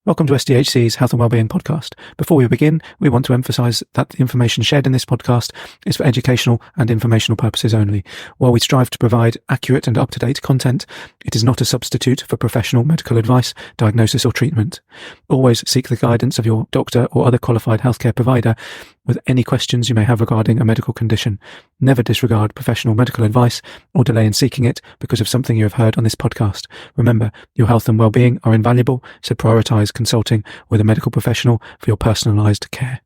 Welcome to SDHC's Health and Wellbeing podcast. Before we begin, we want to emphasise that the information shared in this podcast is for educational and informational purposes only. While we strive to provide accurate and up-to-date content, it is not a substitute for professional medical advice, diagnosis or treatment. Always seek the guidance of your doctor or other qualified healthcare provider with any questions you may have regarding a medical condition. Never disregard professional medical advice or delay in seeking it because of something you have heard on this podcast. Remember, your health and well-being are invaluable, so prioritise consulting with a medical professional for your personalised care.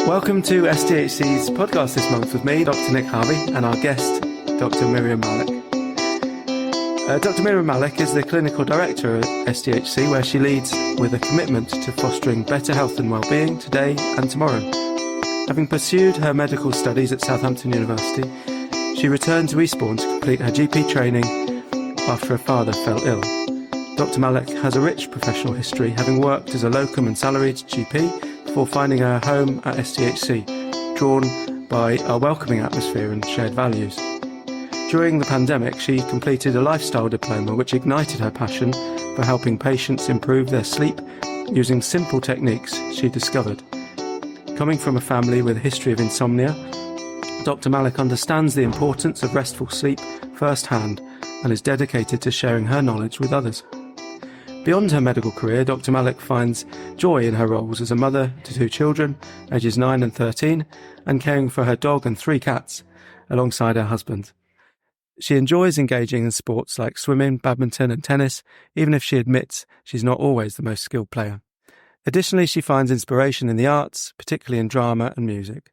Welcome to SDHC's podcast this month with me, Dr. Nick Harvey, and our guest, Dr. Miriam Malak. Dr. Miriam Malak is the Clinical Director at SDHC, where she leads with a commitment to fostering better health and well-being today and tomorrow. Having pursued her medical studies at Southampton University, she returned to Eastbourne to complete her GP training after her father fell ill. Dr. Malak has a rich professional history, having worked as a locum and salaried GP before finding her home at SDHC, drawn by our welcoming atmosphere and shared values. During the pandemic, she completed a lifestyle diploma which ignited her passion for helping patients improve their sleep using simple techniques she discovered. Coming from a family with a history of insomnia, Dr. Malak understands the importance of restful sleep firsthand and is dedicated to sharing her knowledge with others. Beyond her medical career, Dr. Malak finds joy in her roles as a mother to 2 children, ages 9 and 13, and caring for her dog and 3 cats, alongside her husband. She enjoys engaging in sports like swimming, badminton and tennis, even if she admits she's not always the most skilled player. Additionally, she finds inspiration in the arts, particularly in drama and music.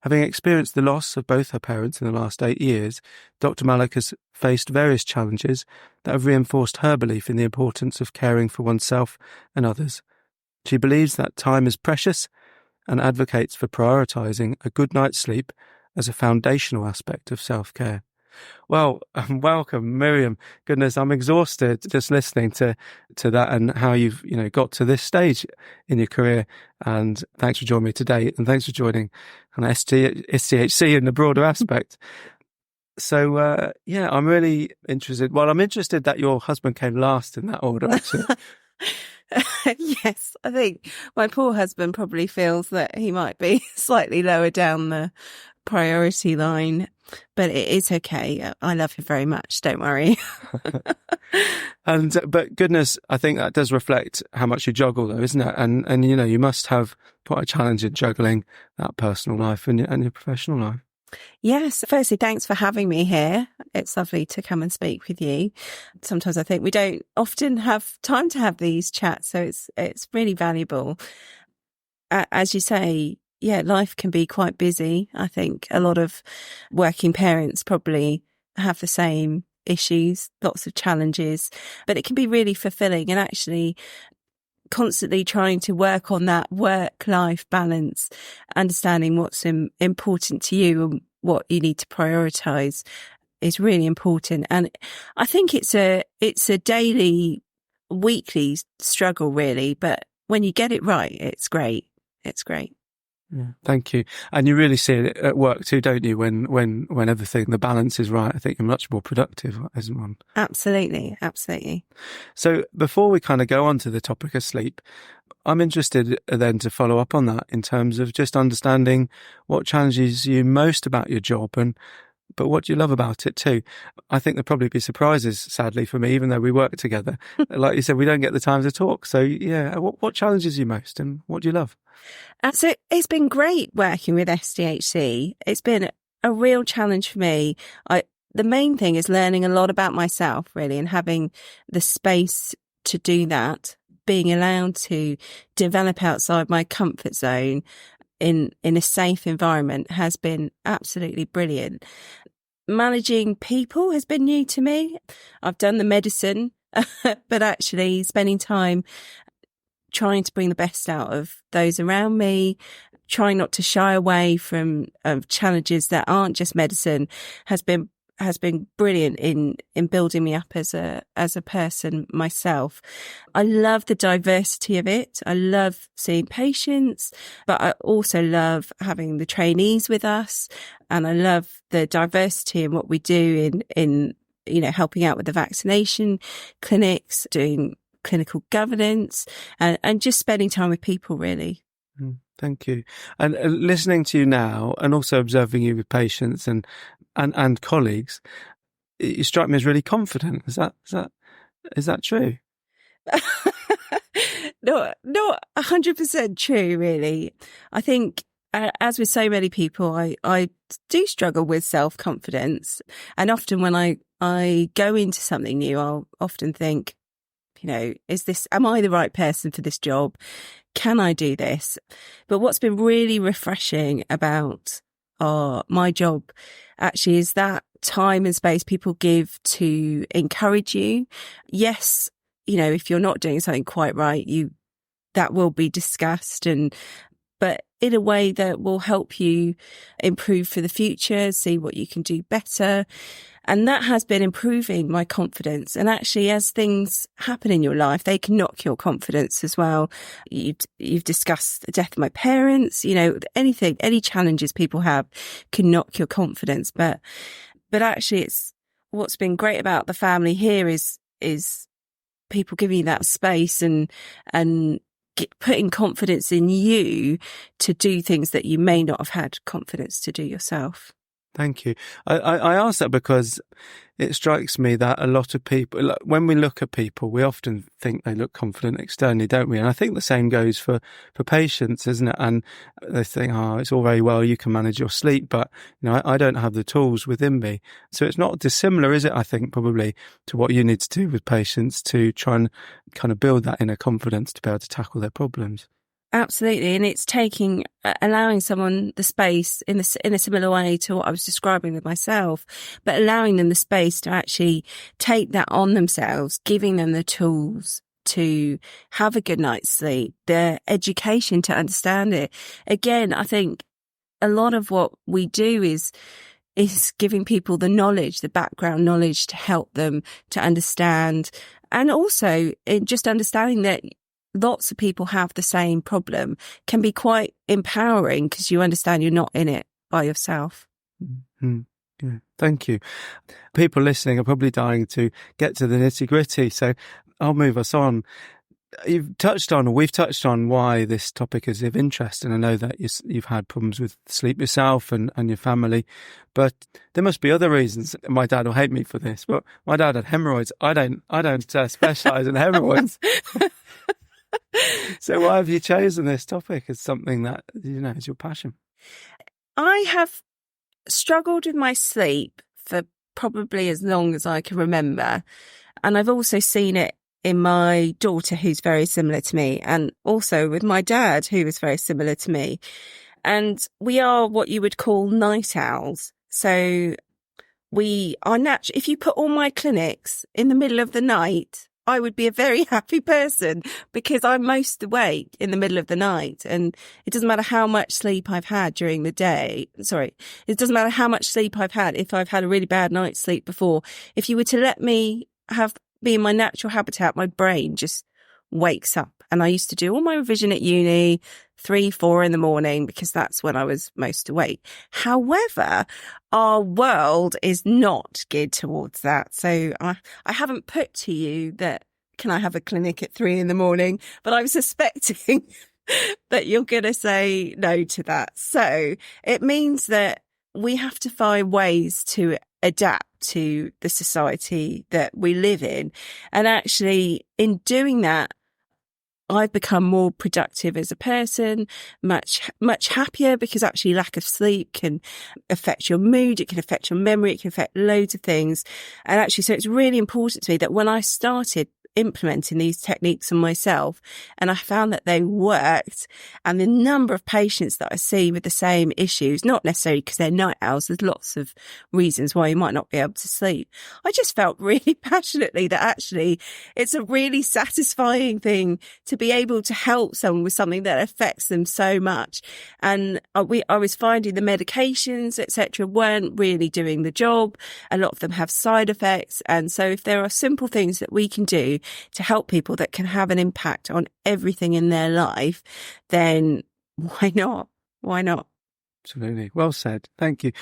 Having experienced the loss of both her parents in the last 8 years, Dr. Malak has faced various challenges that have reinforced her belief in the importance of caring for oneself and others. She believes that time is precious and advocates for prioritising a good night's sleep as a foundational aspect of self-care. Well, welcome, Miriam. Goodness, I'm exhausted just listening to that and how you've got to this stage in your career. And thanks for joining me today, and thanks for joining on SDHC in the broader aspect. So, I'm really interested. Well, I'm interested that your husband came last in that order, actually. Yes, I think my poor husband probably feels that he might be slightly lower down the priority line, but it is okay. I love him very much, don't worry. But goodness, I think that does reflect how much you juggle though, isn't it? And you must have quite a challenge in juggling that personal life and your professional life. Yes. Firstly, thanks for having me here. It's lovely to come and speak with you. Sometimes I think we don't often have time to have these chats, so it's really valuable. As you say, life can be quite busy. I think a lot of working parents probably have the same issues, lots of challenges, but it can be really fulfilling, and actually constantly trying to work on that work-life balance, understanding what's important to you and what you need to prioritise is really important. And I think it's a daily, weekly struggle really, but when you get it right, it's great. It's great. Yeah, thank you. And you really see it at work too, don't you? When everything, the balance is right, I think you're much more productive as one. Absolutely. Absolutely. So before we kind of go on to the topic of sleep, I'm interested then to follow up on that in terms of just understanding what challenges you most about your job but what do you love about it too? I think there'll probably be surprises, sadly, for me, even though we work together. Like you said, we don't get the time to talk. So yeah, what challenges you most and what do you love? So it's been great working with SDHC. It's been a real challenge for me. The main thing is learning a lot about myself, really, and having the space to do that, being allowed to develop outside my comfort zone in a safe environment has been absolutely brilliant. Managing people has been new to me. I've done the medicine, but actually spending time trying to bring the best out of those around me, trying not to shy away from challenges that aren't just medicine has been brilliant in building me up as a person myself. I love the diversity of it. I love seeing patients, but I also love having the trainees with us, and I love the diversity in what we do in helping out with the vaccination clinics, doing clinical governance, and just spending time with people, really. Thank you. And listening to you now, and also observing you with patients and colleagues, you strike me as really confident. Is that true? Not 100% true, really. I think, as with so many people, I do struggle with self-confidence. And often when I go into something new, I'll often think, am I the right person for this job? Can I do this? But what's been really refreshing about my job actually is that time and space people give to encourage you. Yes, if you're not doing something quite right, that will be discussed, but in a way that will help you improve for the future, see what you can do better. And that has been improving my confidence. And actually, as things happen in your life, they can knock your confidence as well. You've discussed the death of my parents, anything, any challenges people have can knock your confidence. But actually, it's what's been great about the family here is people giving you that space and putting confidence in you to do things that you may not have had confidence to do yourself. Thank you. I ask that because it strikes me that a lot of people, when we look at people, we often think they look confident externally, don't we? And I think the same goes for patients, isn't it? And they think, it's all very well, you can manage your sleep, but I don't have the tools within me. So it's not dissimilar, is it? I think probably to what you need to do with patients to try and kind of build that inner confidence to be able to tackle their problems. Absolutely. And it's allowing someone the space in a similar way to what I was describing with myself, but allowing them the space to actually take that on themselves, giving them the tools to have a good night's sleep, their education to understand it. Again, I think a lot of what we do is giving people the knowledge, the background knowledge to help them to understand, and also just understanding that lots of people have the same problem can be quite empowering because you understand you're not in it by yourself. Mm-hmm. Yeah, thank you. People listening are probably dying to get to the nitty-gritty, so I'll move us on. We've touched on why this topic is of interest, and I know that you've had problems with sleep yourself and your family, but there must be other reasons. My dad will hate me for this, but my dad had hemorrhoids. I don't specialise in hemorrhoids. So why have you chosen this topic as something that, is your passion? I have struggled with my sleep for probably as long as I can remember. And I've also seen it in my daughter, who's very similar to me, and also with my dad, who was very similar to me. And we are what you would call night owls. So we are natural. If you put all my clinics in the middle of the night, I would be a very happy person because I'm most awake in the middle of the night. And it doesn't matter how much sleep I've had during the day. Sorry, it doesn't matter how much sleep I've had. If I've had a really bad night's sleep before, if you were to let me be in my natural habitat, my brain just wakes up. And I used to do all my revision at uni, 3-4 in the morning, because that's when I was most awake. However, our world is not geared towards that. So I haven't put to you that, can I have a clinic at 3 in the morning? But I'm suspecting that you're going to say no to that. So it means that we have to find ways to adapt to the society that we live in. And actually, in doing that, I've become more productive as a person, much happier, because actually lack of sleep can affect your mood, it can affect your memory, it can affect loads of things. And actually, so it's really important to me that when I started implementing these techniques on myself, and I found that they worked, and the number of patients that I see with the same issues, not necessarily because they're night owls, there's lots of reasons why you might not be able to sleep. I just felt really passionately that actually it's a really satisfying thing to be able to help someone with something that affects them so much. And I was finding the medications, etc., weren't really doing the job. A lot of them have side effects. And so if there are simple things that we can do to help people that can have an impact on everything in their life, then why not? Why not? Absolutely. Well said. Thank you.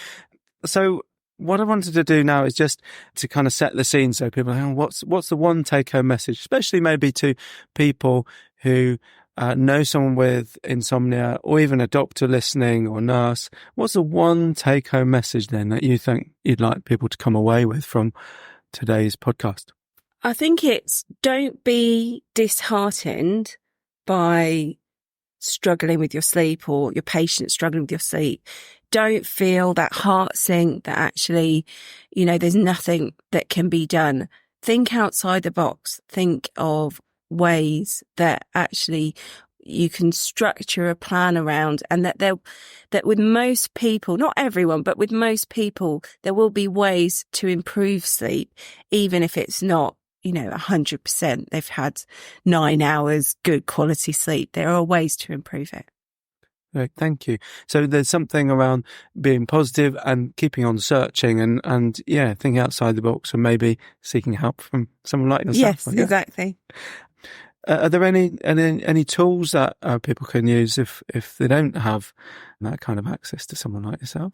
So what I wanted to do now is just to kind of set the scene so people know what's the one take-home message, especially maybe to people who know someone with insomnia or even a doctor listening or nurse. What's the one take-home message then that you think you'd like people to come away with from today's podcast? I think it's don't be disheartened by struggling with your sleep or your patient struggling with your sleep. Don't feel that heart sink that actually, there's nothing that can be done. Think outside the box. Think of ways that actually you can structure a plan around, and that with most people, not everyone, but with most people, there will be ways to improve sleep, even if it's not 100%. They've had 9 hours good quality sleep. There are ways to improve it. Right, thank you. So there's something around being positive and keeping on searching and thinking outside the box and maybe seeking help from someone like yourself. Yes, exactly. Are there any tools that people can use if they don't have that kind of access to someone like yourself?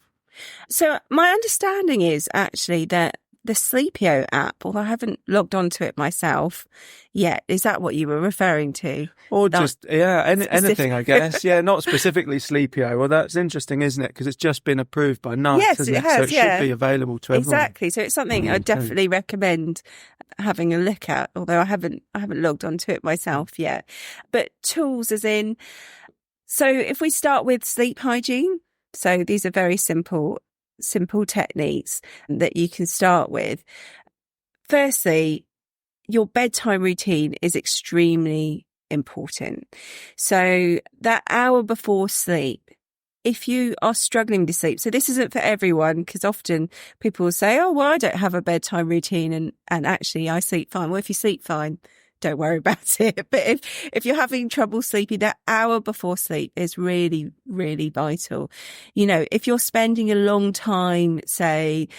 So my understanding is actually that the Sleepio app, although I haven't logged onto it myself yet, is that what you were referring to? Or just, anything, I guess. Yeah, not specifically Sleepio. Well, that's interesting, isn't it? Because it's just been approved by NICE, yes, hasn't it has, so it should be available to everyone. Exactly. So it's something I definitely recommend having a look at, although I haven't logged onto it myself yet. But tools as in, so if we start with sleep hygiene, so these are very simple techniques that you can start with. Firstly, your bedtime routine is extremely important. So that hour before sleep, if you are struggling to sleep, so this isn't for everyone, because often people will say, oh, well, I don't have a bedtime routine and actually I sleep fine. Well, if you sleep fine, don't worry about it. But if you're having trouble sleeping, that hour before sleep is really, really vital. If you're spending a long time, say,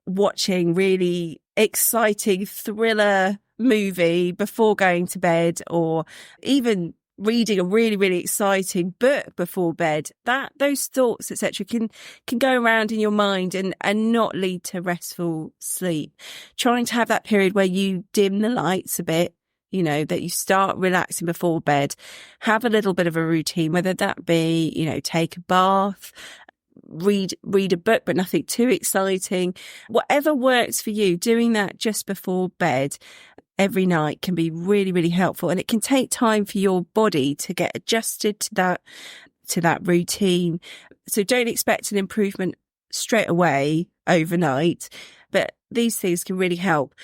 watching really exciting thriller movie before going to bed, or even reading a really, really exciting book before bed, those thoughts, etc., can go around in your mind and not lead to restful sleep. Trying to have that period where you dim the lights a bit, that you start relaxing before bed, have a little bit of a routine, whether that be, take a bath, read a book, but nothing too exciting, whatever works for you. Doing that just before bed every night can be really, really helpful. And it can take time for your body to get adjusted to that routine. So don't expect an improvement straight away overnight, but these things can really help.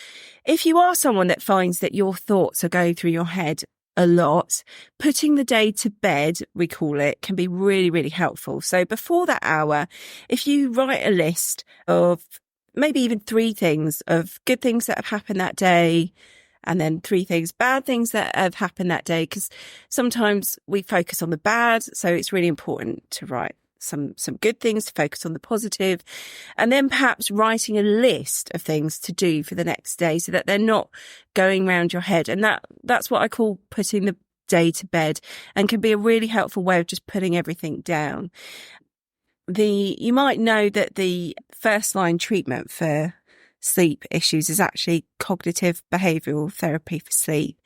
If you are someone that finds that your thoughts are going through your head a lot, putting the day to bed, we call it, can be really, really helpful. So before that hour, if you write a list of maybe even 3 things of good things that have happened that day, and then 3 bad things that have happened that day, because sometimes we focus on the bad. So it's really important to write some good things, to focus on the positive, and then perhaps writing a list of things to do for the next day so that they're not going round your head. And that's what I call putting the day to bed, and can be a really helpful way of just putting everything down. You might know that the first line treatment for sleep issues is actually cognitive behavioural therapy for sleep.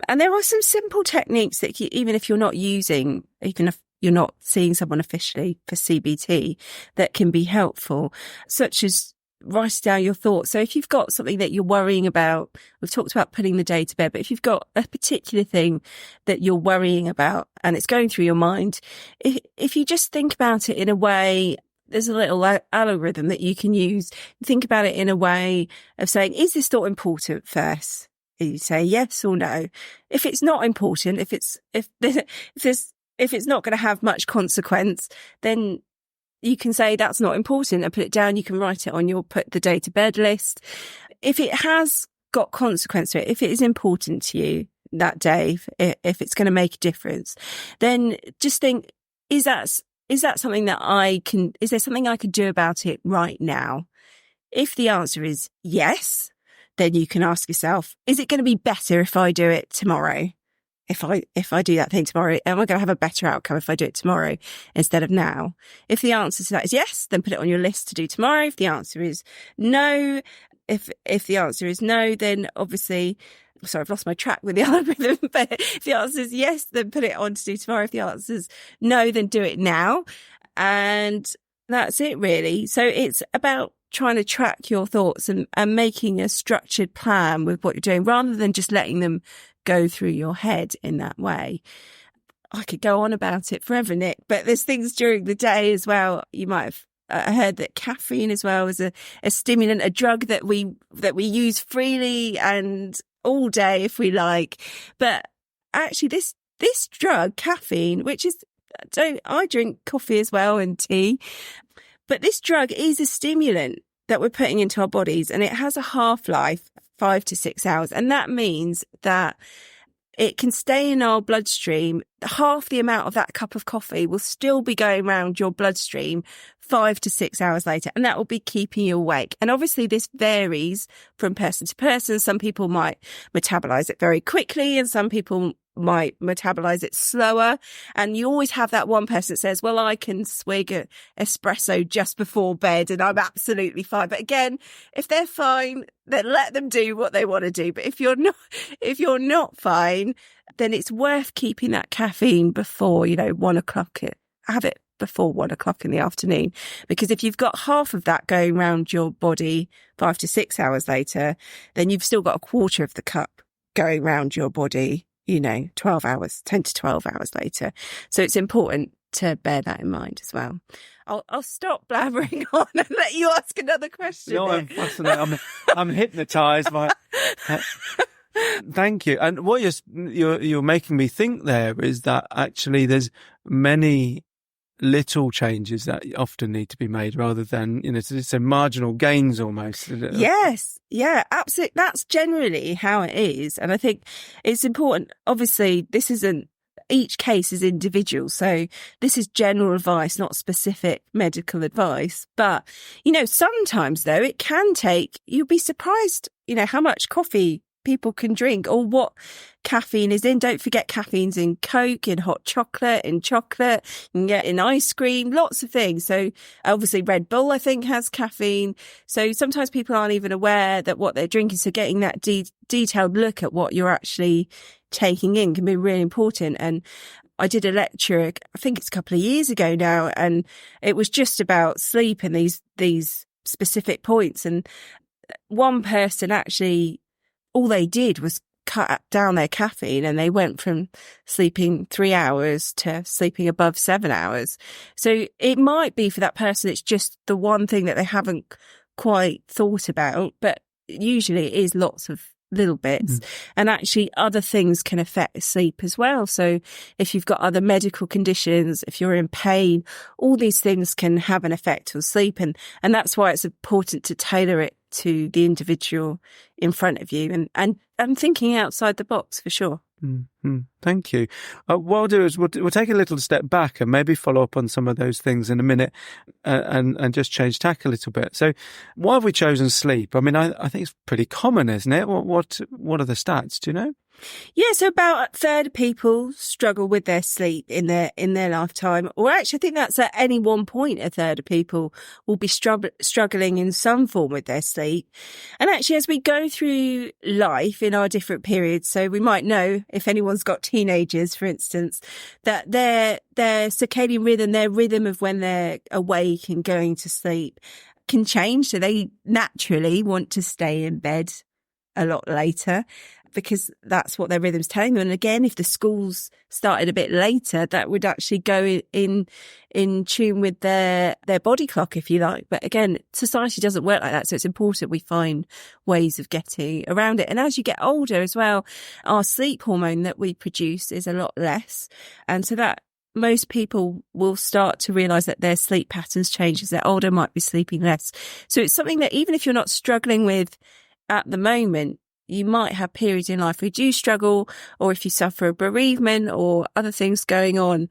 And there are some simple techniques that even if you're not seeing someone officially for CBT, that can be helpful, such as writing down your thoughts. So if you've got something that you're worrying about, we've talked about putting the day to bed, but if you've got a particular thing that you're worrying about and it's going through your mind, if you just think about it in a way, there's a little algorithm that you can use. Think about it in a way of saying, is this thought important first? And you say yes or no. If it's not important, if it's not going to have much consequence, then you can say that's not important and put it down. You can write it on your put the day to bed list. If it has got consequence to it, if it is important to you that day, if it's going to make a difference, then just think, is that something that is there something I could do about it right now? If the answer is yes, then you can ask yourself, is it going to be better if I do it tomorrow? if I do that thing tomorrow, am I going to have a better outcome if I do it tomorrow instead of now? If the answer to that is yes, then put it on your list to do tomorrow. If the answer is no, if the answer is no, then obviously, sorry, I've lost my track with the algorithm, but if the answer is yes, then put it on to do tomorrow. If the answer is no, then do it now. And that's it really. So it's about trying to track your thoughts and making a structured plan with what you're doing rather than just letting them go through your head in that way. I could go on about it forever, Nick, but there's things during the day as well. You might have heard that caffeine as well is a stimulant, a drug that we use freely and all day if we like. But actually this drug, caffeine, which is, I drink coffee as well and tea, but this drug is a stimulant that we're putting into our bodies, and it has a half-life 5 to 6 hours. And that means that it can stay in our bloodstream. Half the amount of that cup of coffee will still be going around your bloodstream 5 to 6 hours later, and that will be keeping you awake. And obviously this varies from person to person. Some people might metabolize it very quickly and some people might metabolize it slower. And you always have that one person that says, well, I can swig an espresso just before bed and I'm absolutely fine. But again, if they're fine, then let them do what they want to do. But if you're not fine, then it's worth keeping that caffeine before, 1 o'clock. Have it before 1 o'clock in the afternoon, because if you've got half of that going around your body 5 to 6 hours later, then you've still got a quarter of the cup going around your body, 10 to 12 hours later. So it's important to bear that in mind as well. I'll stop blabbering on and let you ask another question. No, I'm fascinated. I'm hypnotized by. Thank you. And what you're making me think there is that actually there's many little changes that often need to be made rather than, it's a marginal gains almost. Yes. Yeah, absolutely. That's generally how it is. And I think it's important. Obviously, each case is individual. So this is general advice, not specific medical advice. But, sometimes though, it can take, you'll be surprised, how much coffee people can drink or what caffeine is in. Don't forget caffeine's in Coke, in hot chocolate, in chocolate, you can get in ice cream, lots of things. So obviously Red Bull, I think, has caffeine. So sometimes people aren't even aware that what they're drinking. So getting that detailed look at what you're actually taking in can be really important. And I did a lecture, I think it's a couple of years ago now, and it was just about sleep and these specific points. And one person actually, all they did was cut down their caffeine and they went from sleeping 3 hours to sleeping above 7 hours. So it might be for that person, it's just the one thing that they haven't quite thought about, but usually it is lots of little bits. And actually other things can affect sleep as well. So if you've got other medical conditions, if you're in pain, all these things can have an effect on sleep. And that's why it's important to tailor it to the individual in front of you and thinking outside the box for sure. Mm-hmm. Thank you. What I'll do is we'll take a little step back and maybe follow up on some of those things in a minute and just change tack a little bit. So why have we chosen sleep? I mean, I think it's pretty common, isn't it? What are the stats? Do you know? Yeah, so about a third of people struggle with their sleep in their lifetime. Or actually, I think that's at any one point, a third of people will be struggling in some form with their sleep. And actually, as we go through life in our different periods, so we might know if anyone's got teenagers, for instance, that their circadian rhythm, their rhythm of when they're awake and going to sleep can change. So they naturally want to stay in bed a lot later, because that's what their rhythm's telling them. And again, if the schools started a bit later, that would actually go in tune with their body clock, if you like. But again, society doesn't work like that. So it's important we find ways of getting around it. And as you get older as well, our sleep hormone that we produce is a lot less. And so that most people will start to realize that their sleep patterns change as they're older, might be sleeping less. So it's something that even if you're not struggling with at the moment, you might have periods in life where you do struggle, or if you suffer a bereavement or other things going on,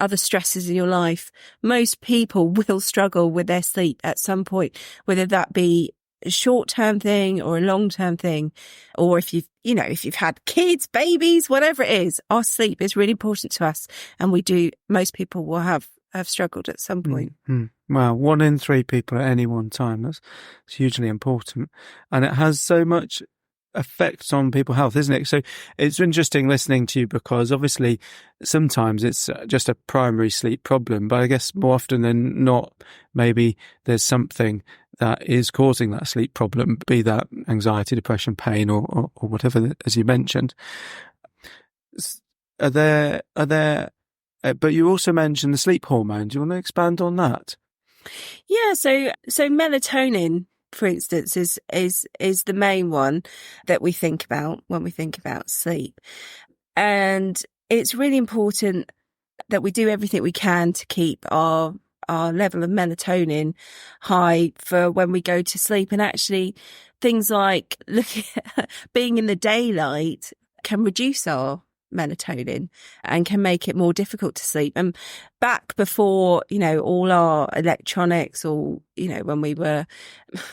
other stresses in your life, most people will struggle with their sleep at some point, whether that be a short-term thing or a long-term thing, or if you've had kids, babies, whatever it is, our sleep is really important to us. And most people will have struggled at some point. Mm-hmm. Wow. 1 in 3 people at any one time. That's hugely important. And it has so much effects on people's health, isn't it? So it's interesting listening to you, because obviously sometimes it's just a primary sleep problem, but I guess more often than not, maybe there's something that is causing that sleep problem, be that anxiety, depression, pain, or whatever, as you mentioned. But you also mentioned the sleep hormone. Do you want to expand on that? Yeah. So melatonin, for instance, is the main one that we think about when we think about sleep. And it's really important that we do everything we can to keep our level of melatonin high for when we go to sleep. And actually things like being in the daylight can reduce our melatonin and can make it more difficult to sleep. And back before, all our electronics, or, when we were,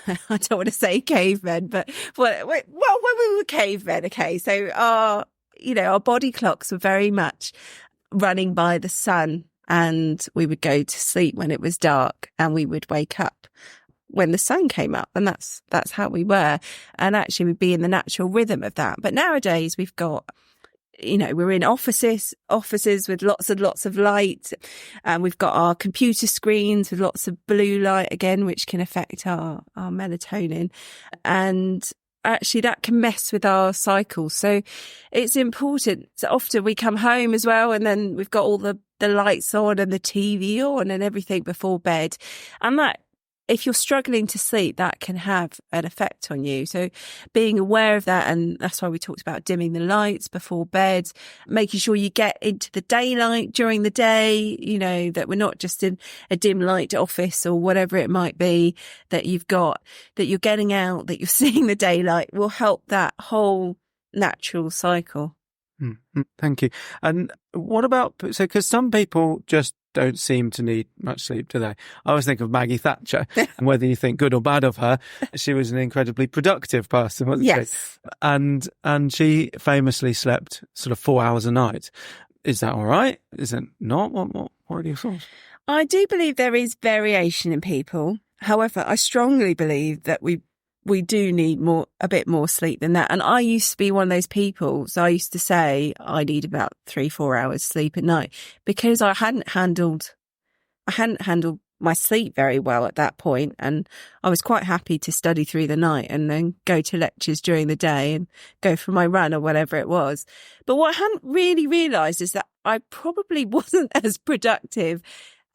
I don't want to say cavemen, but when we were cavemen, okay. So our body clocks were very much running by the sun, and we would go to sleep when it was dark, and we would wake up when the sun came up, and that's how we were. And actually we'd be in the natural rhythm of that. But nowadays we've got, we're in offices with lots and lots of light, and we've got our computer screens with lots of blue light again, which can affect our melatonin. And actually that can mess with our cycles. So it's important. So often we come home as well, and then we've got all the lights on and the TV on and everything before bed. And that, if you're struggling to sleep, that can have an effect on you. So being aware of that, and that's why we talked about dimming the lights before bed, making sure you get into the daylight during the day, that we're not just in a dim light office or whatever it might be, that you're getting out, that you're seeing the daylight, will help that whole natural cycle. Mm-hmm. Thank you. And what about, because some people just don't seem to need much sleep, do they? I always think of Maggie Thatcher, and whether you think good or bad of her, she was an incredibly productive person, wasn't yes. she? And she famously slept sort of 4 hours a night. Is that all right? Is it not? What are your thoughts? I do believe there is variation in people. However, I strongly believe that we do need a bit more sleep than that. And I used to be one of those people. So I used to say I need about 3-4 hours sleep at night, because I hadn't handled my sleep very well at that point. And I was quite happy to study through the night and then go to lectures during the day and go for my run or whatever it was. But what I hadn't really realised is that I probably wasn't as productive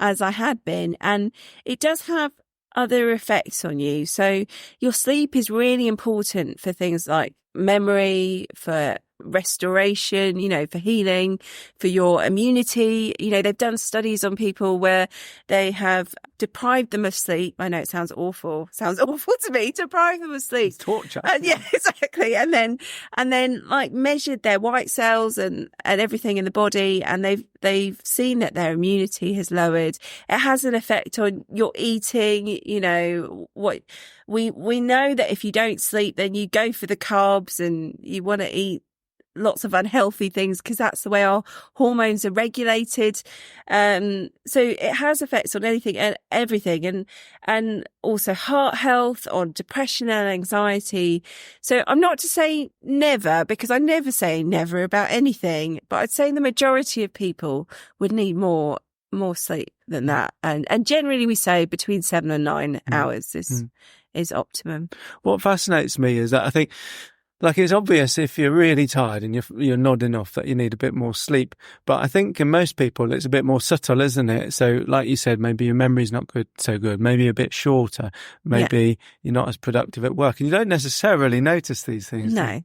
as I had been. And it does have other effects on you. So your sleep is really important for things like memory, for restoration, for healing, for your immunity. They've done studies on people where they have deprived them of sleep. I know it sounds awful. Sounds awful to me. Deprive them of sleep. It's torture. Yeah, exactly. And then like measured their white cells and everything in the body, and they've seen that their immunity has lowered. It has an effect on your eating. What we know that if you don't sleep, then you go for the carbs and you want to eat lots of unhealthy things, because that's the way our hormones are regulated. So it has effects on anything and everything, and also heart health, on depression and anxiety. So I'm not to say never, because I never say never about anything, but I'd say the majority of people would need more sleep than that. And generally we say between 7 and 9 hours is optimum. What fascinates me is that I think, like, it's obvious if you're really tired and you're nodding off that you need a bit more sleep. But I think in most people it's a bit more subtle, isn't it? So like you said, maybe your memory's not so good, maybe a bit shorter, maybe you're not as productive at work, and you don't necessarily notice these things. No.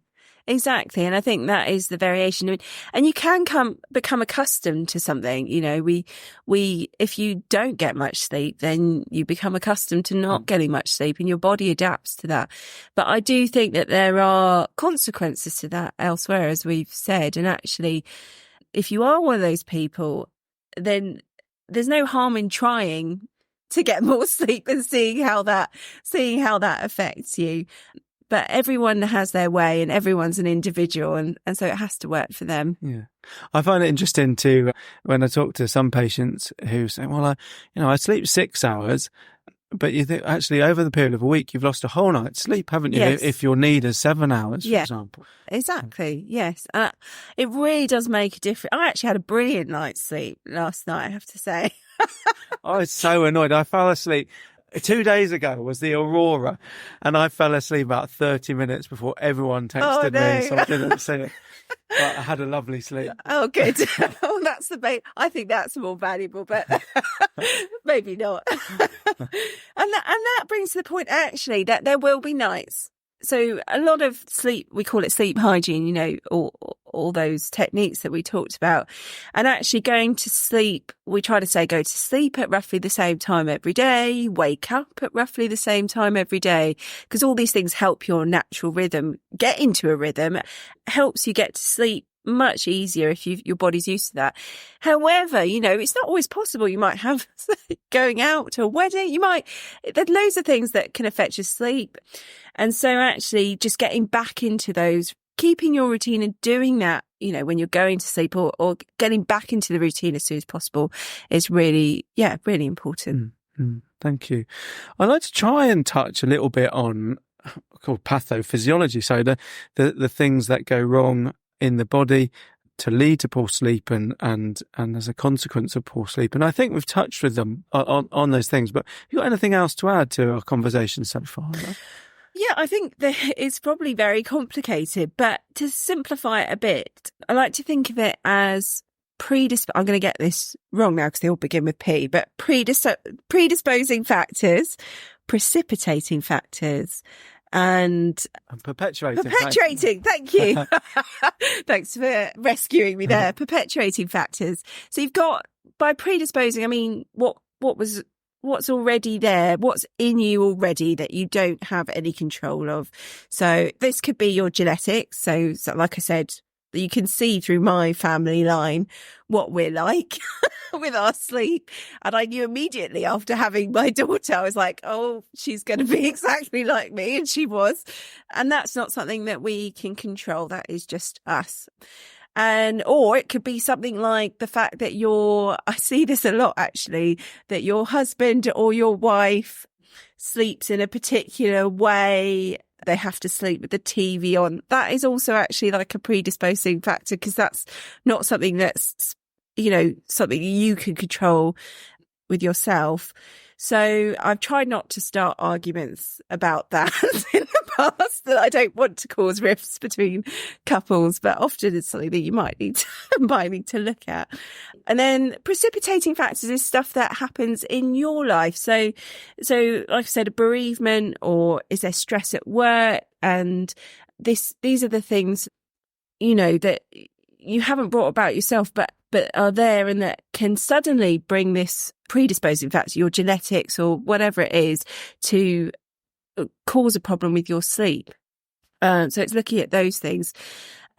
Exactly. And I think that is the variation. And you can become accustomed to something. If you don't get much sleep, then you become accustomed to not getting much sleep, and your body adapts to that. But I do think that there are consequences to that elsewhere, as we've said. And actually, if you are one of those people, then there's no harm in trying to get more sleep and seeing how that affects you. But everyone has their way and everyone's an individual, and so it has to work for them. Yeah. I find it interesting too, when I talk to some patients who say, well, I sleep 6 hours, but you think actually over the period of a week, you've lost a whole night's sleep, haven't you? Yes. If your need is 7 hours, for example. Exactly. Yes. It really does make a difference. I actually had a brilliant night's sleep last night, I have to say. I was so annoyed. I fell asleep. 2 days ago was the Aurora, and I fell asleep about 30 minutes before everyone texted me, so I didn't see it. But I had a lovely sleep. Oh, good. Oh, that's I think that's more valuable, but maybe not. and that brings to the point, actually, that there will be nights. So a lot of sleep, we call it sleep hygiene, all those techniques that we talked about. And actually going to sleep, we try to say go to sleep at roughly the same time every day, wake up at roughly the same time every day, because all these things help your natural rhythm get into a rhythm, helps you get to sleep much easier if your body's used to that. However, it's not always possible. You might have going out to a wedding. There's loads of things that can affect your sleep. And so actually just getting back into those, keeping your routine and doing that, when you're going to sleep or getting back into the routine as soon as possible is really, really important. Mm-hmm. Thank you. I'd like to try and touch a little bit on called pathophysiology. So the things that go wrong in the body to lead to poor sleep and as a consequence of poor sleep. And I think we've touched with them on those things, but have you got anything else to add to our conversation so far? Yeah, I think that it's probably very complicated, but to simplify it a bit, I like to think of it as I'm going to get this wrong now because they all begin with P, but predisposing factors, precipitating factors, and perpetuating. Thank you. Thanks for rescuing me there. Perpetuating factors. So you've got, by predisposing, I mean, what's already there, what's in you already that you don't have any control of. So this could be your genetics. So like I said, you can see through my family line what we're like with our sleep. And I knew immediately after having my daughter, I was like, oh, she's going to be exactly like me. And she was. And that's not something that we can control. That is just us. Or it could be something like the fact that I see this a lot actually, that your husband or your wife sleeps in a particular way. They have to sleep with the TV on. That is also actually like a predisposing factor, because that's not something that's, something you can control with yourself. So I've tried not to start arguments about that in the past, that I don't want to cause rifts between couples, but often it's something that you might need to look at. And then precipitating factors is stuff that happens in your life. So like I said, a bereavement, or is there stress at work? And these are the things, that you haven't brought about yourself, but are there, and that can suddenly bring this predisposing factor, your genetics or whatever it is, to cause a problem with your sleep. So it's looking at those things.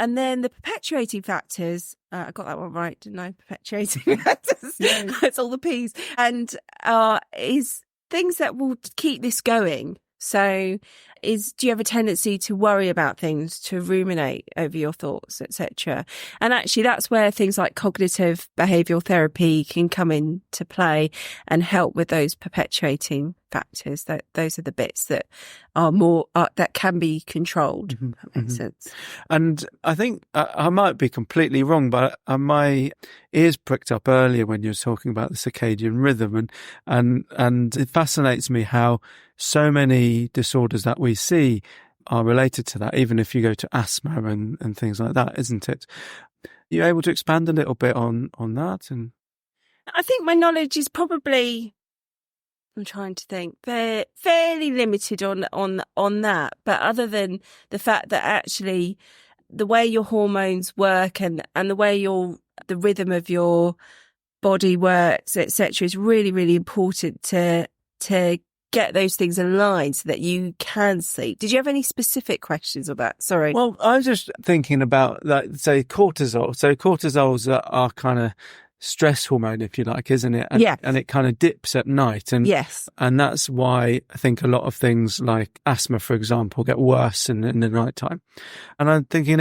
And then the perpetuating factors, I got that one right, didn't I? Perpetuating factors. Yeah. It's all the P's. And is things that will keep this going. So do you have a tendency to worry about things, to ruminate over your thoughts, etc.? And actually that's where things like cognitive behavioural therapy can come into play and help with those perpetuating factors. Those are the bits that are more, that can be controlled. Mm-hmm. That makes sense. And I think I might be completely wrong, but my ears pricked up earlier when you were talking about the circadian rhythm, and it fascinates me how so many disorders that we see are related to that, even if you go to asthma and things like that, isn't it? Are you able to expand a little bit on that? And I think my knowledge is probably, I'm trying to think, they're fairly limited on that. But other than the fact that actually the way your hormones work and the way the rhythm of your body works, etc., is really, really important to get those things aligned so that you can sleep. Did you have any specific questions about? Sorry. Well, I was just thinking about, like, say, cortisol. So cortisols are kind of stress hormone, if you like, isn't it? Yes. And it kind of dips at night. And yes. And that's why I think a lot of things like asthma, for example, get worse in the night time. And I'm thinking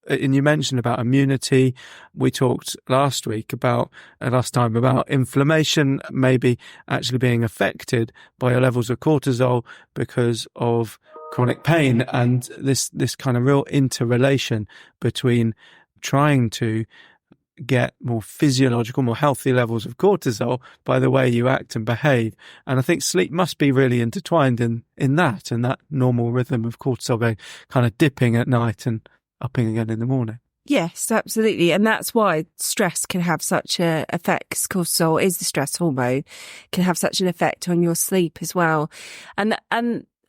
and you mentioned about immunity. We talked last time about inflammation maybe actually being affected by your levels of cortisol because of chronic pain, and this kind of real interrelation between trying to get more physiological, more healthy levels of cortisol by the way you act and behave. And I think sleep must be really intertwined in that, and that normal rhythm of cortisol going kind of dipping at night and upping again in the morning. Yes, absolutely. And that's why stress can have such a effect. Cortisol is the stress hormone, can have such an effect on your sleep as well. And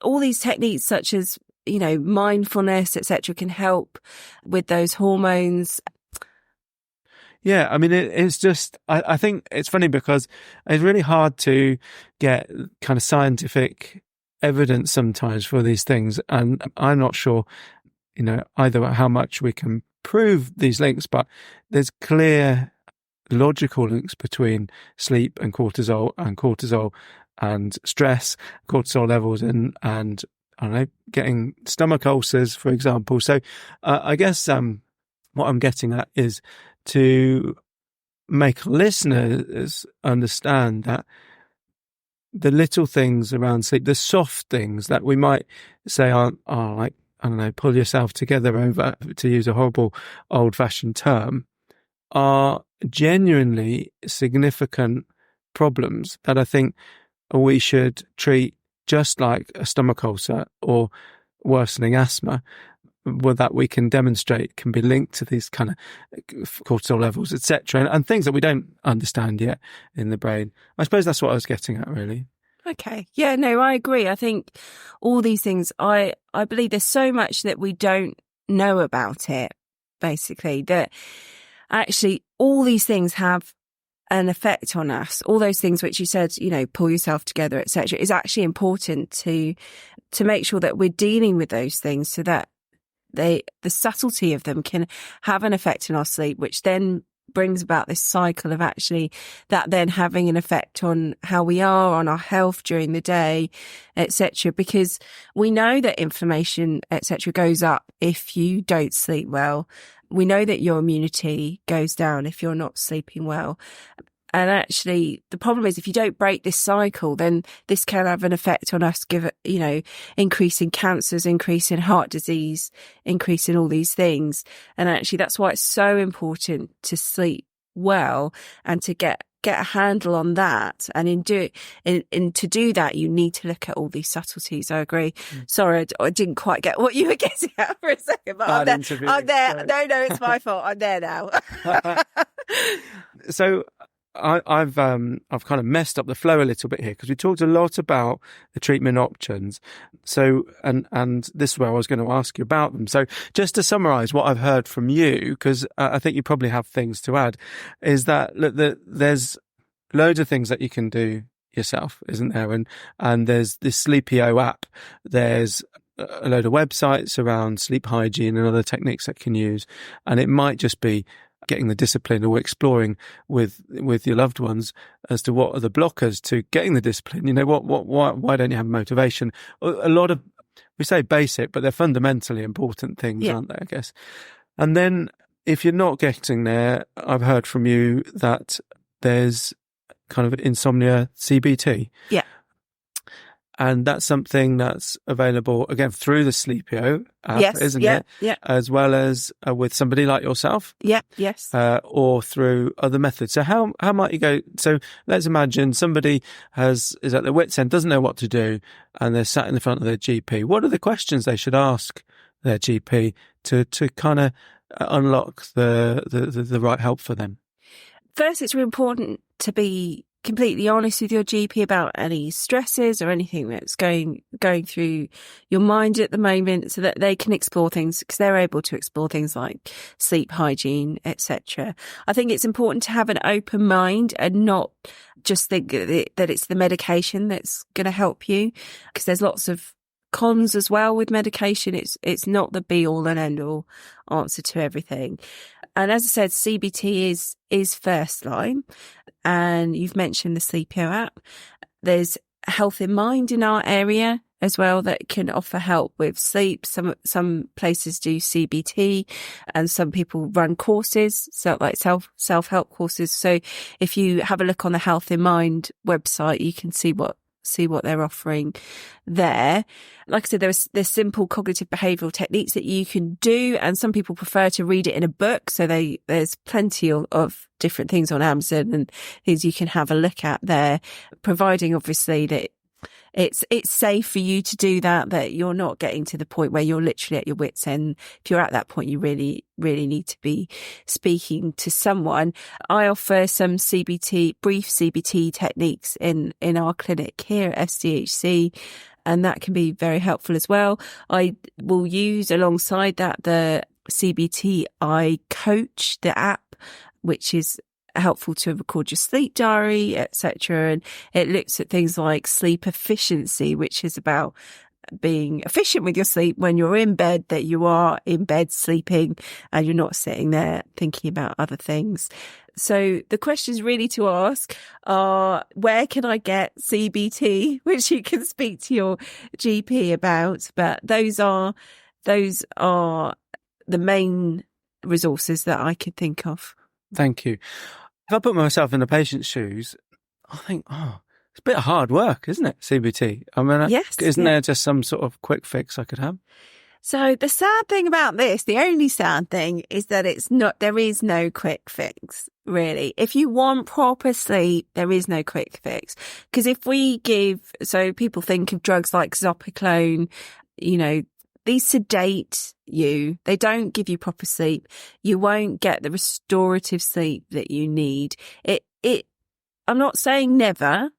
all these techniques such as, mindfulness, etc., can help with those hormones. Yeah, I mean, it's just, I think it's funny because it's really hard to get kind of scientific evidence sometimes for these things. And I'm not sure, either how much we can prove these links, but there's clear logical links between sleep and cortisol and stress, cortisol levels and I don't know, getting stomach ulcers, for example. So I guess what I'm getting at is to make listeners understand that the little things around sleep, the soft things that we might say are like, I don't know, pull yourself together over, to use a horrible old-fashioned term, are genuinely significant problems that I think we should treat just like a stomach ulcer or worsening asthma, that we can demonstrate can be linked to these kind of cortisol levels, etc., and things that we don't understand yet in the brain. I suppose that's what I was getting at, really. Okay. Yeah, no, I agree. I think all these things, I believe there's so much that we don't know about it, basically, that actually all these things have an effect on us. All those things which you said, pull yourself together, etc., is actually important to make sure that we're dealing with those things so that the subtlety of them can have an effect on our sleep, which then brings about this cycle of actually that then having an effect on how we are, on our health during the day, etc. Because we know that inflammation, etc., goes up if you don't sleep well. We know that your immunity goes down if you're not sleeping well. And actually, the problem is if you don't break this cycle, then this can have an effect on us, increase in cancers, increase in heart disease, increase in all these things. And actually, that's why it's so important to sleep well and to get a handle on that. And to do that, you need to look at all these subtleties. I agree. Sorry, I didn't quite get what you were getting at for a second, but I'm there. No, it's my fault. I'm there now. So I've kind of messed up the flow a little bit here because we talked a lot about the treatment options. So, and this is where I was going to ask you about them. So just to summarize what I've heard from you, because I think you probably have things to add, is that there's loads of things that you can do yourself, isn't there? And there's this Sleepio app. There's a load of websites around sleep hygiene and other techniques that you can use. And it might just be getting the discipline or exploring with your loved ones as to what are the blockers to getting the discipline. Why don't you have motivation? A lot of, we say basic, but they're fundamentally important things, aren't they, I guess? And then if you're not getting there, I've heard from you that there's kind of insomnia CBT. Yeah. And that's something that's available, again, through the Sleepio app, isn't it? Yeah. As well as with somebody like yourself. Yeah, yes. Or through other methods. So how might you go? So let's imagine somebody is at their wit's end, doesn't know what to do, and they're sat in the front of their GP. What are the questions they should ask their GP to kind of unlock the right help for them? First, it's really important to be completely honest with your GP about any stresses or anything that's going through your mind at the moment, so that they can explore things, because they're able to explore things like sleep hygiene, etc. I think it's important to have an open mind and not just think that it's the medication that's going to help you, because there's lots of cons as well with medication. It's not the be all and end all answer to everything. And as I said, CBT is first line. And you've mentioned the Sleepio app. There's Health in Mind in our area as well that can offer help with sleep. Some places do CBT, and some people run courses, so like self-help courses. So if you have a look on the Health in Mind website, you can see what they're offering there. Like I said, there's simple cognitive behavioural techniques that you can do, and some people prefer to read it in a book. So there's plenty of different things on Amazon and things you can have a look at there, providing obviously that it's safe for you to do that you're not getting to the point where you're literally at your wits' end. If you're at that point, you really, really need to be speaking to someone. I offer some brief CBT techniques in our clinic here at SDHC, and that can be very helpful as well. I will use alongside that the CBT I Coach, the app, which is helpful to record your sleep diary, etc. And it looks at things like sleep efficiency, which is about being efficient with your sleep when you're in bed, that you are in bed sleeping and you're not sitting there thinking about other things. So the questions really to ask are, where can I get CBT, which you can speak to your GP about, but those are the main resources that I could think of. Thank you. If I put myself in the patient's shoes, I think, it's a bit of hard work, isn't it, CBT? I mean, yes, isn't there just some sort of quick fix I could have? So the sad thing about this, the only sad thing, is that there is no quick fix, really. If you want proper sleep, there is no quick fix. Because so people think of drugs like Zopiclone, these sedate you. They don't give you proper sleep. You won't get the restorative sleep that you need. I'm not saying never.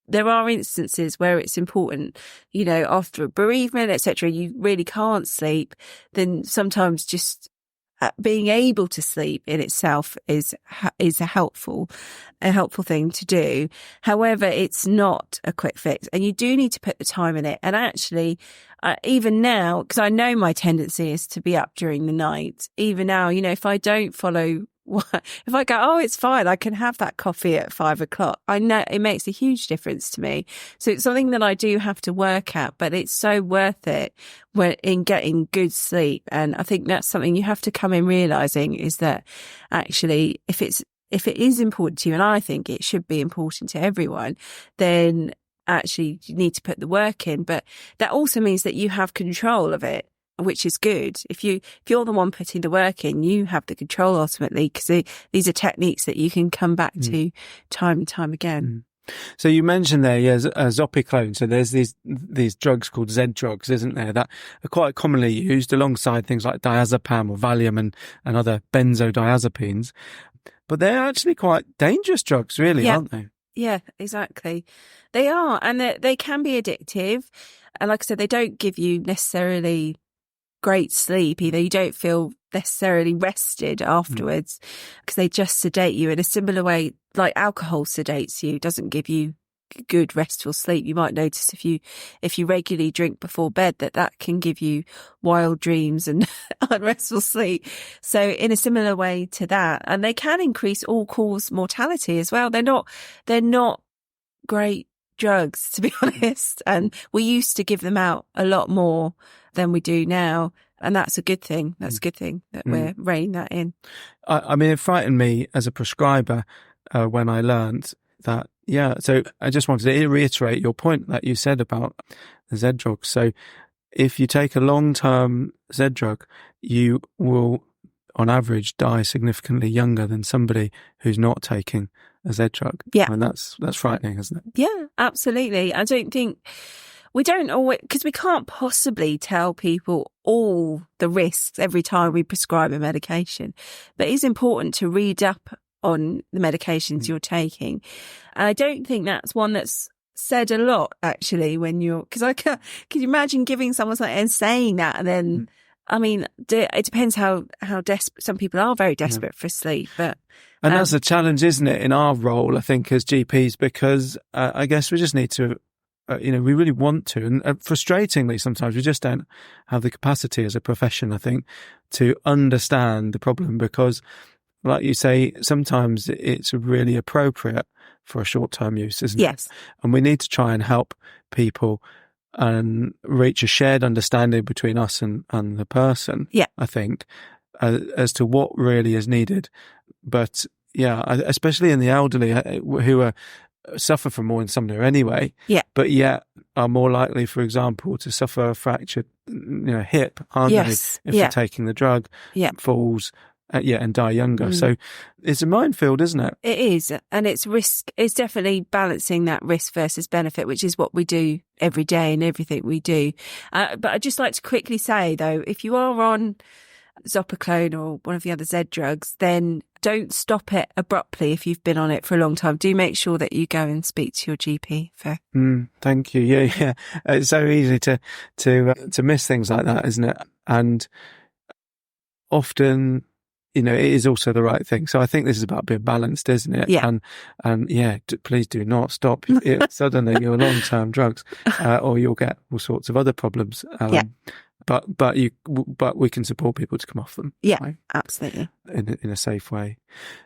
There are instances where it's important, after a bereavement, etc., you really can't sleep. Then sometimes just being able to sleep in itself is a helpful thing to do. However, it's not a quick fix, and you do need to put the time in it. And actually, even now, because I know my tendency is to be up during the night, even now, if I don't follow, if I go, it's fine, I can have that coffee at 5 o'clock, I know it makes a huge difference to me. So it's something that I do have to work at, but it's so worth it in getting good sleep. And I think that's something you have to come in realizing, is that actually, if it is important to you, and I think it should be important to everyone, then actually you need to put the work in. But that also means that you have control of it, which is good. If you're the one putting the work in, you have the control ultimately, because these are techniques that you can come back to time and time again. So you mentioned there, Zopiclone. So there's these drugs called Z drugs, isn't there, that are quite commonly used alongside things like diazepam or Valium and other benzodiazepines. But they're actually quite dangerous drugs, really, aren't they? Yeah, exactly. They are, and they can be addictive. And like I said, they don't give you necessarily great sleep either. You don't feel necessarily rested afterwards, because they just sedate you in a similar way like alcohol sedates you. It doesn't give you good restful sleep. You might notice if you regularly drink before bed that can give you wild dreams and unrestful sleep. So in a similar way to that, and they can increase all-cause mortality as well. They're not great drugs, to be honest, and we used to give them out a lot more than we do now, and that's a good thing. That's a good thing that we're reining that in. I mean, it frightened me as a prescriber when I learned that. Yeah, so I just wanted to reiterate your point that you said about the Z drugs. So if you take a long-term Z drug, you will, on average, die significantly younger than somebody who's not taking a Z drug. Yeah. And that's frightening, isn't it? Yeah, absolutely. I don't think we don't always, because we can't possibly tell people all the risks every time we prescribe a medication. But it's important to read up on the medications you're taking. And I don't think that's one that's said a lot, actually, because can you imagine giving someone something and saying that, and then, I mean, it depends how desperate some people are, very desperate for sleep. But and that's a challenge, isn't it, in our role, I think, as GPs, because I guess we just need to we really want to. And frustratingly, sometimes we just don't have the capacity as a profession, I think, to understand the problem because, like you say, sometimes it's really appropriate for a short-term use, isn't it? And we need to try and help people and reach a shared understanding between us and the person, I think, as to what really is needed. But especially in the elderly who suffer from more insomnia anyway, but yet are more likely, for example, to suffer a fractured hip, aren't they, if they're taking the drug, falls, and die younger. So it's a minefield, isn't it? It is. And it's definitely balancing that risk versus benefit, which is what we do every day in everything we do. But I'd just like to quickly say, though, if you are on Zopiclone or one of the other Z drugs, then don't stop it abruptly if you've been on it for a long time. Do make sure that you go and speak to your GP. Thank you. Yeah. It's so easy to miss things like that, isn't it? And often, it is also the right thing. So I think this is about being balanced, isn't it? Yeah. And please do not stop suddenly your long-term drugs, or you'll get all sorts of other problems. But we can support people to come off them. Yeah, right? Absolutely. In a safe way.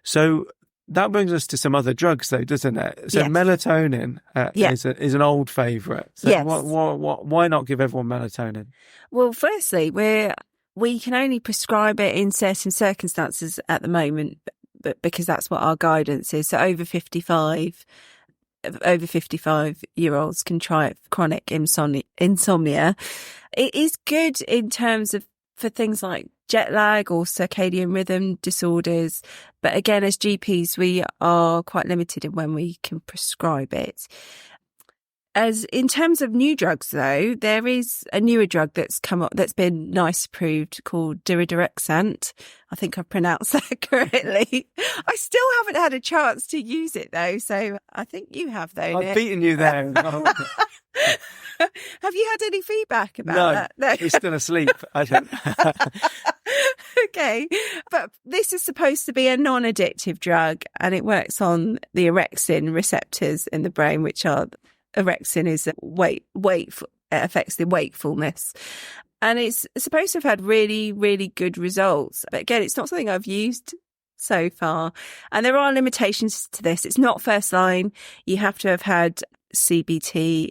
So that brings us to some other drugs, though, doesn't it? So melatonin is an old favourite. So why not give everyone melatonin? Well, firstly, we can only prescribe it in certain circumstances at the moment, but because that's what our guidance is. So over 55-year-olds can try it for chronic insomnia. It is good in terms of for things like jet lag or circadian rhythm disorders. But again, as GPs, we are quite limited in when we can prescribe it. As in terms of new drugs, though, there is a newer drug that's come up that's been NICE approved called daridorexant. I think I've pronounced that correctly. I still haven't had a chance to use it, though, so I think you have, though. I've beaten you there. Have you had any feedback about that? No, he's still asleep. I don't. Okay, but this is supposed to be a non-addictive drug, and it works on the orexin receptors in the brain, which are orexin is affects the wakefulness, and it's supposed to have had really, really good results. But again, it's not something I've used so far, and there are limitations to this. It's not first line. You have to have had CBT.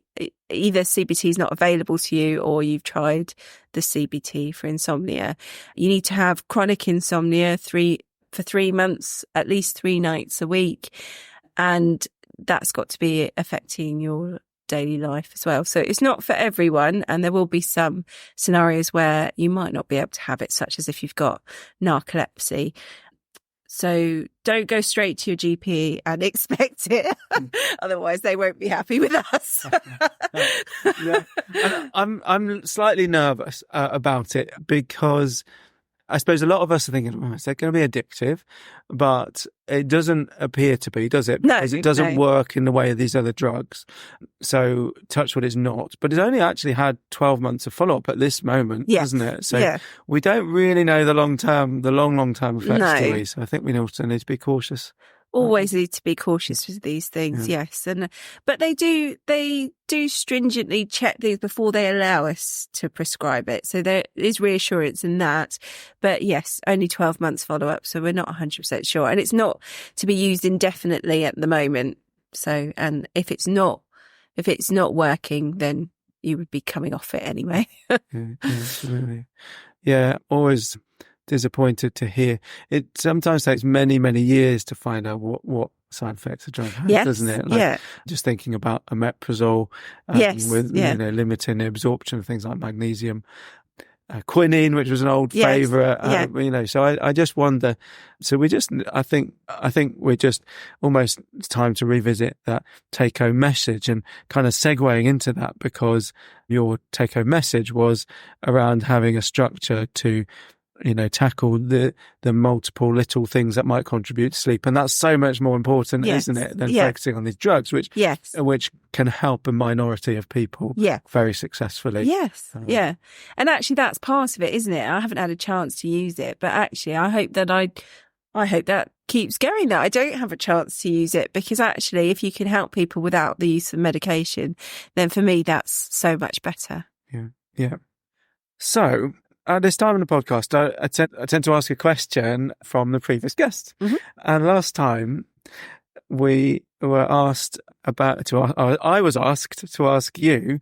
Either CBT is not available to you, or you've tried the CBT for insomnia. You need to have chronic insomnia for 3 months, at least 3 nights a week, and that's got to be affecting your daily life as well. So it's not for everyone, and there will be some scenarios where you might not be able to have it, such as if you've got narcolepsy. So don't go straight to your GP and expect it. Otherwise they won't be happy with us. And I'm slightly nervous about it because I suppose a lot of us are thinking, is that going to be addictive? But it doesn't appear to be, does it? No. Because it doesn't work in the way of these other drugs. So touch wood, it's not. But it's only actually had 12 months of follow-up at this moment, hasn't it? So we don't really know the long-term effects, do we? So I think we also need to be cautious. Always need to be cautious with these things, yes. But they do stringently check these before they allow us to prescribe it. So there is reassurance in that. But yes, only 12 months follow-up, so we're not 100% sure. And it's not to be used indefinitely at the moment. So, and if it's not working, then you would be coming off it anyway. Absolutely. Yeah, always disappointed to hear. It sometimes takes many, many years to find out what side effects a drug has, doesn't it? Just thinking about omeprazole with limiting the absorption of things like magnesium, quinine, which was an old favourite. So I just wonder. So I think we're just almost, it's time to revisit that take-home message and kind of segueing into that, because your take-home message was around having a structure to tackle the multiple little things that might contribute to sleep. And that's so much more important, isn't it, than focusing on these drugs, which can help a minority of people very successfully. Yes, And actually that's part of it, isn't it? I haven't had a chance to use it, but actually I hope that keeps going that I don't have a chance to use it, because actually if you can help people without the use of medication, then for me that's so much better. Yeah. So at this time in the podcast, I tend to ask a question from the previous guest. Mm-hmm. And last time we were asked I was asked to ask you,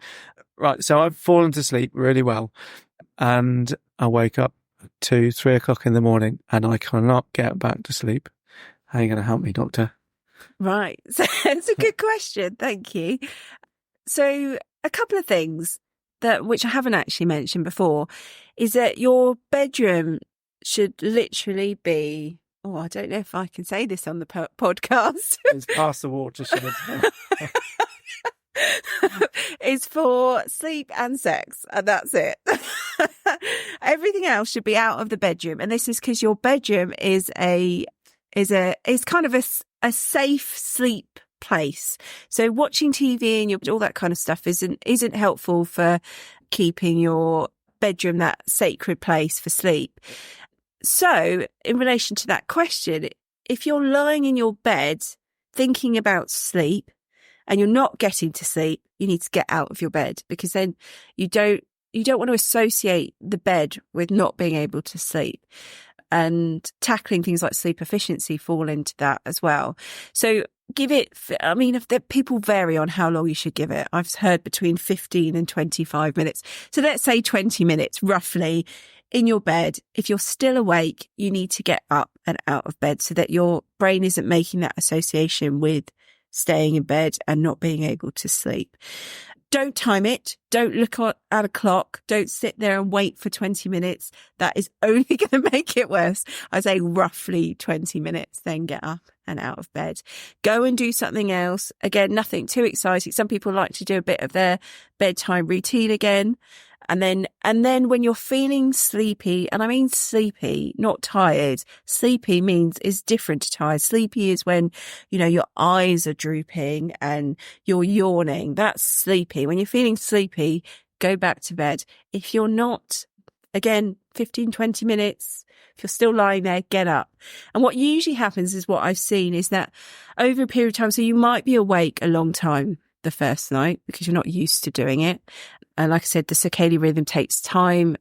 right, so I've fallen to sleep really well and I wake up 2-3 o'clock in the morning and I cannot get back to sleep. How are you going to help me, doctor? Right. So it's a good question. Thank you. So a couple of things which I haven't actually mentioned before is that your bedroom should literally be, I don't know if I can say this on the podcast. It's past the watershed. It's for sleep and sex, and that's it. Everything else should be out of the bedroom, and this is because your bedroom is kind of a safe sleep place. So watching TV and all that kind of stuff isn't helpful for keeping your bedroom that sacred place for sleep. So in relation to that question, if you're lying in your bed thinking about sleep and you're not getting to sleep, you need to get out of your bed, because then you don't want to associate the bed with not being able to sleep. And tackling things like sleep efficiency fall into that as well. So people vary on how long you should give it. I've heard between 15 and 25 minutes. So let's say 20 minutes roughly in your bed. If you're still awake, you need to get up and out of bed so that your brain isn't making that association with staying in bed and not being able to sleep. Don't time it. Don't look at a clock. Don't sit there and wait for 20 minutes. That is only going to make it worse. I say roughly 20 minutes, then get up and out of bed. Go and do something else. Again, nothing too exciting. Some people like to do a bit of their bedtime routine again. And then when you're feeling sleepy, and I mean sleepy, not tired. Sleepy is different to tired. Sleepy is when, your eyes are drooping and you're yawning. That's sleepy. When you're feeling sleepy, go back to bed. If you're not, again, 15, 20 minutes, if you're still lying there, get up. And what usually happens is what I've seen is that over a period of time, so you might be awake a long time the first night because you're not used to doing it. And like I said, the circadian rhythm takes time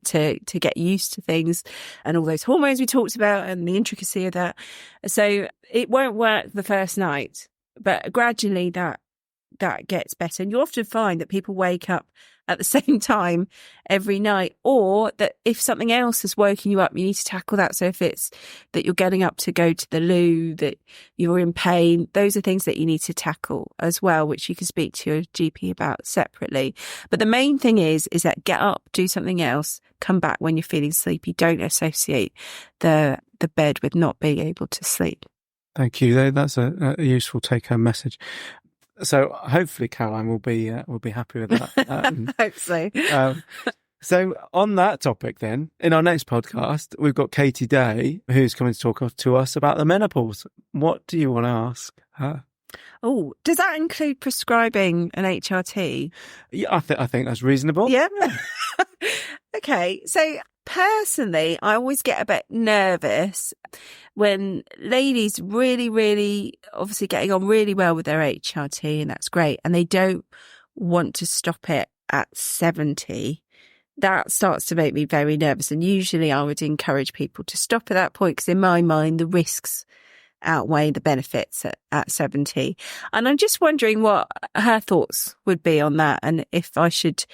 to get used to things and all those hormones we talked about and the intricacy of that. So it won't work the first night, but gradually that gets better. And you'll often find that people wake up at the same time every night, or that if something else has woken you up, you need to tackle that. So if it's that you're getting up to go to the loo, that you're in pain, those are things that you need to tackle as well, which you can speak to your GP about separately. But the main thing is that get up, do something else, come back when you're feeling sleepy. Don't associate the bed with not being able to sleep. Thank you. That's a useful take-home message. So hopefully Caroline will be happy with that. Hope so. So on that topic then, in our next podcast, we've got Katie Day, who's coming to talk to us about the menopause. What do you want to ask her? Oh, does that include prescribing an HRT? Yeah, I think that's reasonable. Yeah. Okay. So personally, I always get a bit nervous when ladies really, really obviously getting on really well with their HRT, and that's great, and they don't want to stop it at 70. That starts to make me very nervous. And usually I would encourage people to stop at that point, because in my mind, the risks outweigh the benefits at 70. And I'm just wondering what her thoughts would be on that, and if I should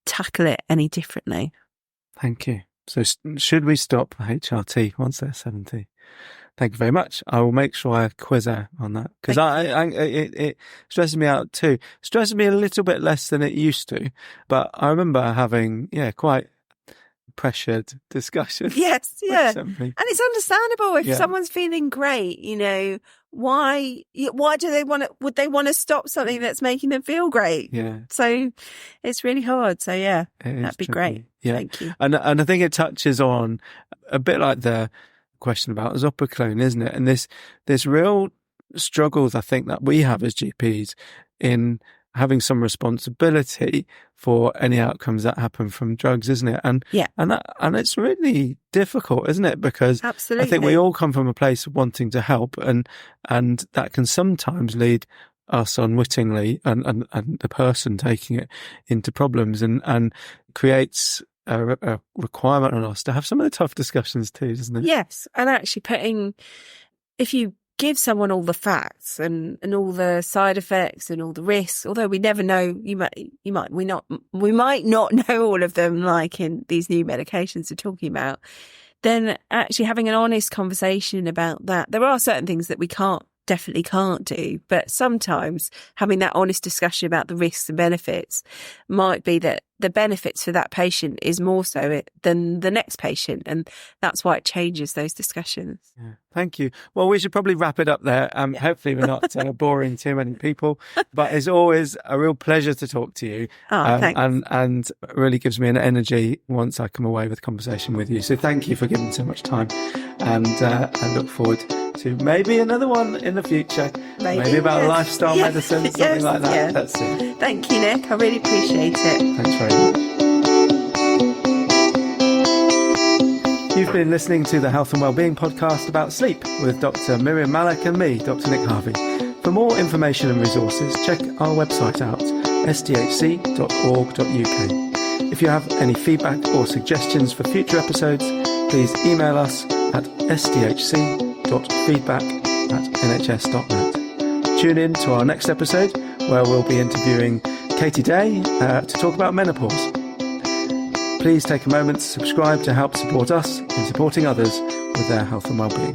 tackle it any differently. Thank you. So should we stop HRT once they're 70? Thank you very much. I will make sure I quiz her on that, because it stresses me out too. Stresses me a little bit less than it used to, but I remember having quite pressured discussions. Yes, yeah, and it's understandable if someone's feeling great. Why do they want to? Would they want to stop something that's making them feel great? Yeah. So it's really hard. So that'd be great. Yeah. Thank you. And I think it touches on a bit like the question about Zopiclone, isn't it? And this real struggles I think that we have as GPs in having some responsibility for any outcomes that happen from drugs, isn't it? And it's really difficult, isn't it? Because absolutely. I think we all come from a place of wanting to help, and that can sometimes lead us unwittingly and the person taking it into problems and creates a requirement on us to have some of the tough discussions too, doesn't it? Yes. And actually if you give someone all the facts and all the side effects and all the risks, although we never know, we might not know all of them, like in these new medications we're talking about, then actually having an honest conversation about that. There are certain things that we definitely can't do, but sometimes having that honest discussion about the risks and benefits might be that the benefits for that patient is more so than the next patient, and that's why it changes those discussions. Yeah. Thank you. Well, we should probably wrap it up there. Hopefully we're not boring too many people, but it's always a real pleasure to talk to you. Thanks. And it really gives me an energy once I come away with a conversation with you. So thank you for giving so much time, and I look forward to maybe another one in the future, maybe about lifestyle medicine, something like that. Yeah. That's it. Thank you, Nick. I really appreciate it. Thanks very much. You've been listening to the Health and Wellbeing podcast about sleep with Dr. Miriam Malak and me, Dr. Nick Harvey. For more information and resources, check our website out, sdhc.org.uk. If you have any feedback or suggestions for future episodes, please email us at sdhc.feedback@nhs.net. Tune in to our next episode, where we'll be interviewing Katie Day to talk about menopause. Please take a moment to subscribe to help support us in supporting others with their health and wellbeing.